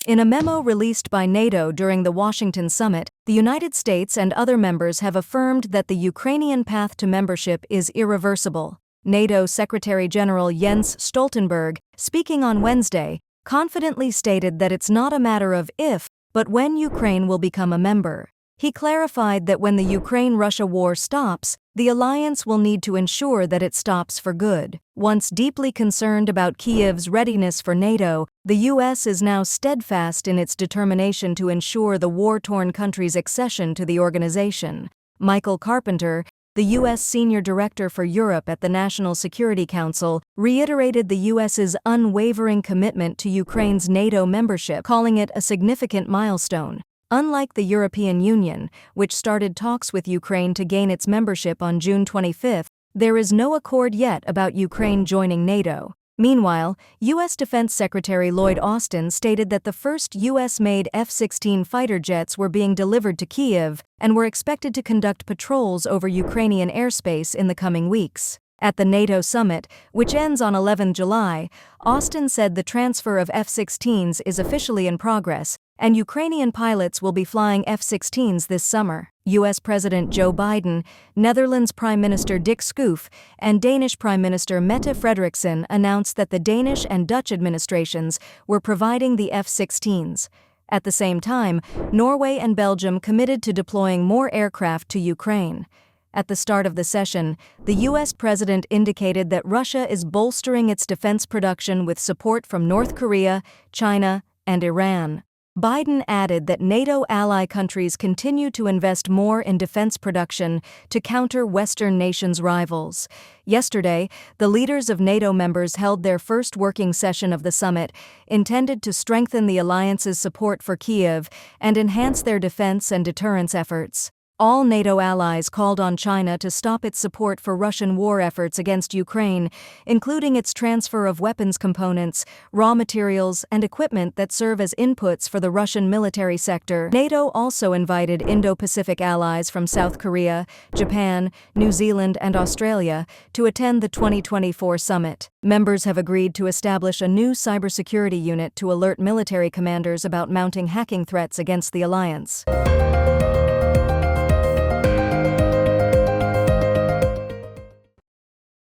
In a memo released by NATO during the Washington summit, the United States and other members have affirmed that the Ukrainian path to membership is irreversible. NATO Secretary-General Jens Stoltenberg, speaking on Wednesday, confidently stated that it's not a matter of if, but when Ukraine will become a member. He clarified that when the Ukraine-Russia war stops, the alliance will need to ensure that it stops for good. Once deeply concerned about Kyiv's readiness for NATO, the U.S. is now steadfast in its determination to ensure the war-torn country's accession to the organization. Michael Carpenter, the U.S. Senior Director for Europe at the National Security Council, reiterated the U.S.'s unwavering commitment to Ukraine's NATO membership, calling it a significant milestone. Unlike the European Union, which started talks with Ukraine to gain its membership on June 25, there is no accord yet about Ukraine joining NATO. Meanwhile, U.S. Defense Secretary Lloyd Austin stated that the first U.S.-made F-16 fighter jets were being delivered to Kyiv and were expected to conduct patrols over Ukrainian airspace in the coming weeks. At the NATO summit, which ends on 11 July, Austin said the transfer of F-16s is officially in progress, and Ukrainian pilots will be flying F-16s this summer. U.S. President Joe Biden, Netherlands Prime Minister Dick Schoof, and Danish Prime Minister Mette Frederiksen announced that the Danish and Dutch administrations were providing the F-16s. At the same time, Norway and Belgium committed to deploying more aircraft to Ukraine. At the start of the session, the U.S. president indicated that Russia is bolstering its defense production with support from North Korea, China, and Iran. Biden added that NATO ally countries continue to invest more in defense production to counter Western nations' rivals. Yesterday, the leaders of NATO members held their first working session of the summit, intended to strengthen the alliance's support for Kyiv and enhance their defense and deterrence efforts. All NATO allies called on China to stop its support for Russian war efforts against Ukraine, including its transfer of weapons components, raw materials, and equipment that serve as inputs for the Russian military sector. NATO also invited Indo-Pacific allies from South Korea, Japan, New Zealand, and Australia to attend the 2024 summit. Members have agreed to establish a new cybersecurity unit to alert military commanders about mounting hacking threats against the alliance.